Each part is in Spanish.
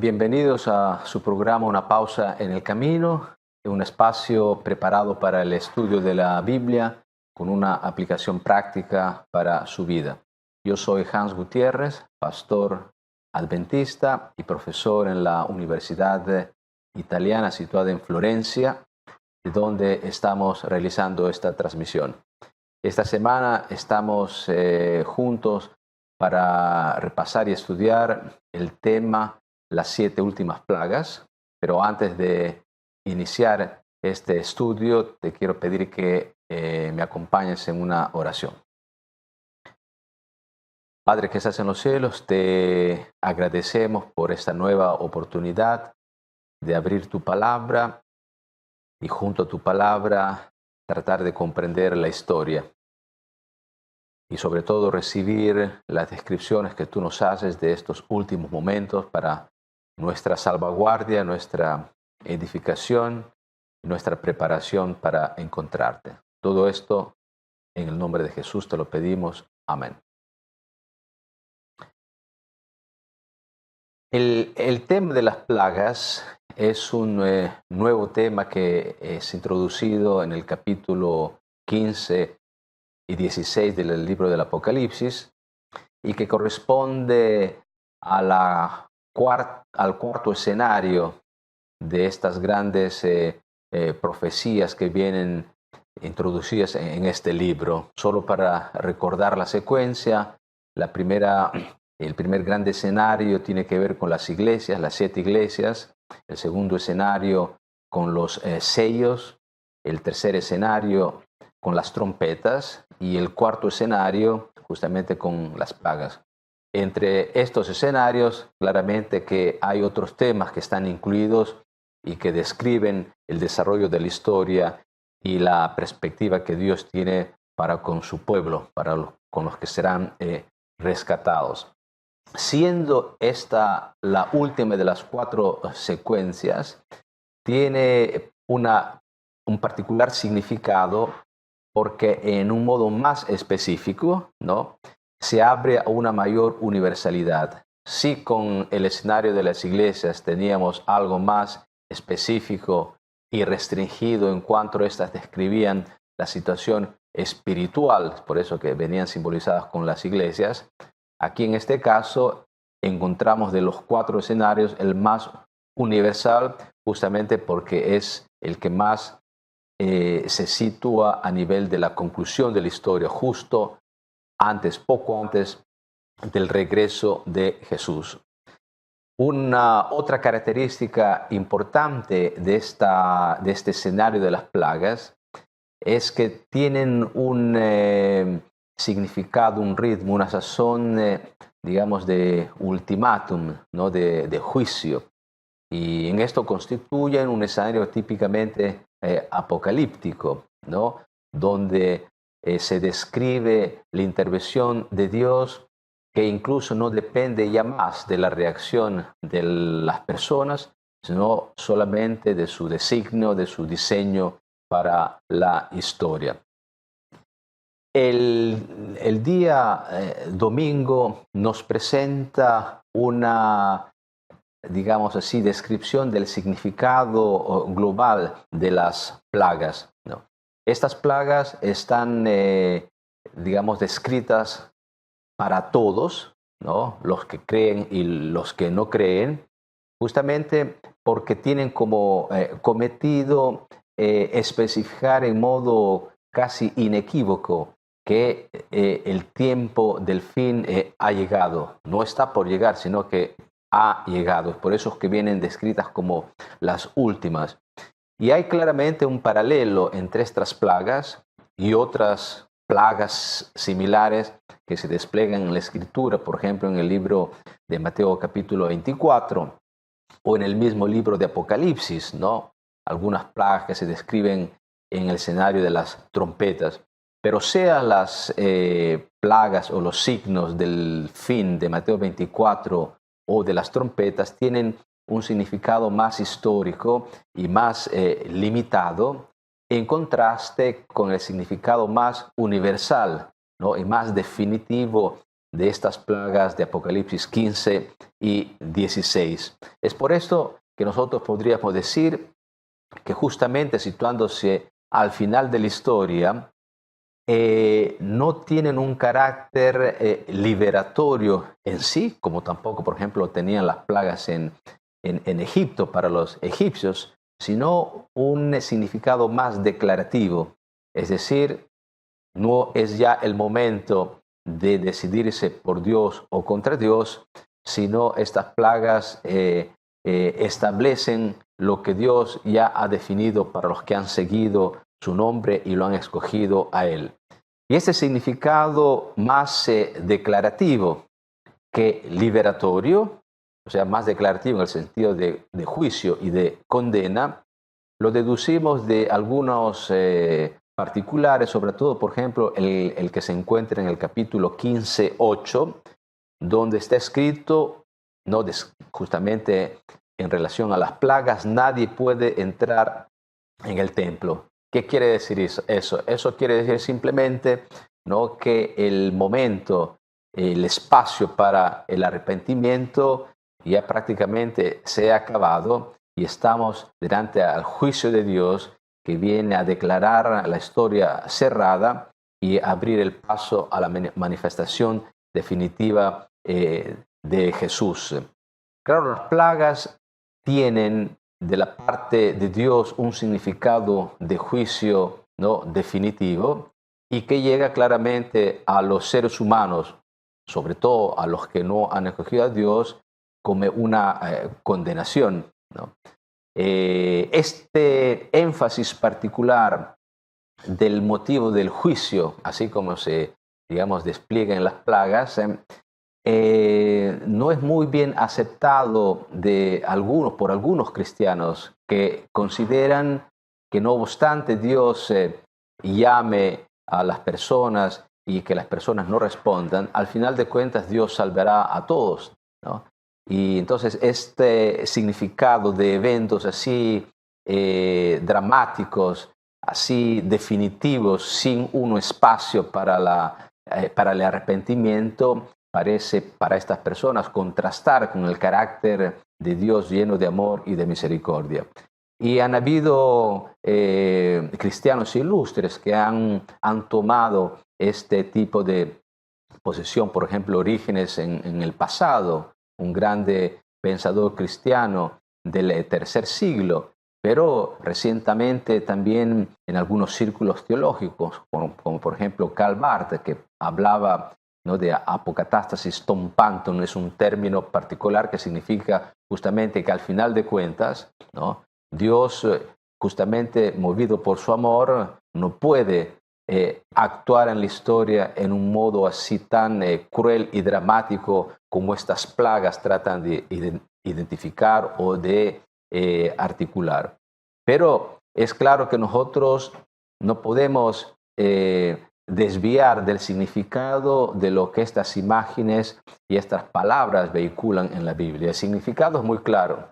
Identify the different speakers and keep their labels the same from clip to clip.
Speaker 1: Bienvenidos a su programa Una pausa en el camino, un espacio preparado para el estudio de la Biblia con una aplicación práctica para su vida. Yo soy Hans Gutiérrez, pastor adventista y profesor en la Universidad Italiana situada en Florencia, donde estamos realizando esta transmisión. Esta semana estamos juntos para repasar y estudiar el tema las 7 últimas plagas, pero antes de iniciar este estudio te quiero pedir que me acompañes en una oración. Padre que estás en los cielos, te agradecemos por esta nueva oportunidad de abrir tu palabra y junto a tu palabra tratar de comprender la historia y sobre todo recibir las descripciones que tú nos haces de estos últimos momentos para nuestra salvaguardia, nuestra edificación, nuestra preparación para encontrarte. Todo esto en el nombre de Jesús te lo pedimos. Amén. El tema de las plagas es un nuevo tema que es introducido en el capítulo 15 y 16 del libro del Apocalipsis y que corresponde a al cuarto escenario de estas grandes profecías que vienen introducidas en este libro. Solo para recordar la secuencia, el primer gran escenario tiene que ver con las iglesias, las 7 iglesias. El segundo escenario con los sellos. El tercer escenario con las trompetas. Y el cuarto escenario justamente con las plagas. Entre estos escenarios, claramente que hay otros temas que están incluidos y que describen el desarrollo de la historia y la perspectiva que Dios tiene para con su pueblo, con los que serán rescatados. Siendo esta la última de las 4 secuencias, tiene un particular significado porque en un modo más específico, ¿no?, se abre a una mayor universalidad. Si con el escenario de las iglesias teníamos algo más específico y restringido en cuanto a estas describían la situación espiritual, por eso que venían simbolizadas con las iglesias, aquí en este caso encontramos de los 4 escenarios el más universal, justamente porque es el que más se sitúa a nivel de la conclusión de la historia, justo poco antes del regreso de Jesús. Una otra característica importante de este escenario de las plagas es que tienen un significado, un ritmo, una sazón, digamos, de ultimátum, ¿no?, de juicio. Y en esto constituyen un escenario típicamente apocalíptico, ¿no?, donde se describe la intervención de Dios que incluso no depende ya más de la reacción de las personas, sino solamente de su designio, de su diseño para la historia. El día domingo nos presenta una, digamos así, descripción del significado global de las plagas, ¿no? Estas plagas están, digamos, descritas para todos, ¿no?, los que creen y los que no creen, justamente porque tienen como cometido especificar en modo casi inequívoco que el tiempo del fin ha llegado. No está por llegar, sino que ha llegado. Es por eso que vienen descritas como las últimas. Y hay claramente un paralelo entre estas plagas y otras plagas similares que se despliegan en la Escritura, por ejemplo, en el libro de Mateo capítulo 24 o en el mismo libro de Apocalipsis, ¿no? Algunas plagas que se describen en el escenario de las trompetas. Pero sean las plagas o los signos del fin de Mateo 24 o de las trompetas, tienen un significado más histórico y más limitado, en contraste con el significado más universal, ¿no?, y más definitivo de estas plagas de Apocalipsis 15 y 16. Es por esto que nosotros podríamos decir que justamente situándose al final de la historia, no tienen un carácter liberatorio en sí, como tampoco, por ejemplo, tenían las plagas en Egipto para los egipcios, sino un significado más declarativo. Es decir, no es ya el momento de decidirse por Dios o contra Dios, sino estas plagas establecen lo que Dios ya ha definido para los que han seguido su nombre y lo han escogido a Él. Y ese significado más declarativo que liberatorio, o sea, más declarativo en el sentido de juicio y de condena, lo deducimos de algunos particulares, sobre todo, por ejemplo, el que se encuentra en el capítulo 15:8, donde está escrito, no, justamente en relación a las plagas, nadie puede entrar en el templo. ¿Qué quiere decir eso? Eso quiere decir simplemente, ¿no?, que el momento, el espacio para el arrepentimiento ya prácticamente se ha acabado y estamos delante al juicio de Dios, que viene a declarar la historia cerrada y abrir el paso a la manifestación definitiva de Jesús. Claro, las plagas tienen de la parte de Dios un significado de juicio, ¿no?, definitivo, y que llega claramente a los seres humanos, sobre todo a los que no han escogido a Dios, como una condenación, ¿no? Este énfasis particular del motivo del juicio, así como se, digamos, despliega en las plagas, no es muy bien aceptado por algunos cristianos, que consideran que no obstante Dios llame a las personas y que las personas no respondan, al final de cuentas Dios salvará a todos, ¿no? Y entonces este significado de eventos así dramáticos, así definitivos, sin un espacio para el arrepentimiento, parece para estas personas contrastar con el carácter de Dios lleno de amor y de misericordia. Y han habido cristianos ilustres que han tomado este tipo de posición. Por ejemplo, Orígenes en el pasado, un grande pensador cristiano del tercer siglo, pero recientemente también en algunos círculos teológicos, como por ejemplo Karl Barth, que hablaba, ¿no?, de apocatástasis tom panton, es un término particular que significa justamente que al final de cuentas, ¿no?, Dios, justamente movido por su amor, no puede actuar en la historia en un modo así tan cruel y dramático como estas plagas tratan de identificar o de articular. Pero es claro que nosotros no podemos desviar del significado de lo que estas imágenes y estas palabras vehiculan en la Biblia. El significado es muy claro,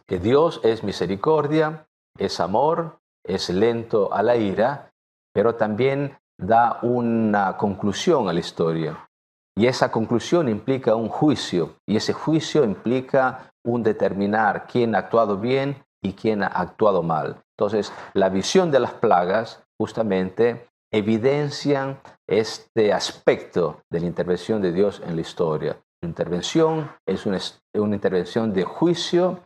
Speaker 1: que Dios es misericordia, es amor, es lento a la ira, pero también da una conclusión a la historia. Y esa conclusión implica un juicio, y ese juicio implica un determinar quién ha actuado bien y quién ha actuado mal. Entonces, la visión de las plagas justamente evidencian este aspecto de la intervención de Dios en la historia. Su intervención es una intervención de juicio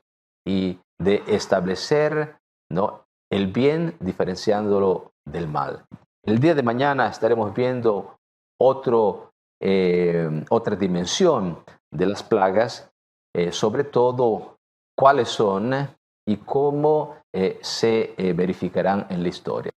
Speaker 1: y de establecer, ¿no?, el bien diferenciándolo del mal. El día de mañana estaremos viendo otra dimensión de las plagas, sobre todo cuáles son y cómo se verificarán en la historia.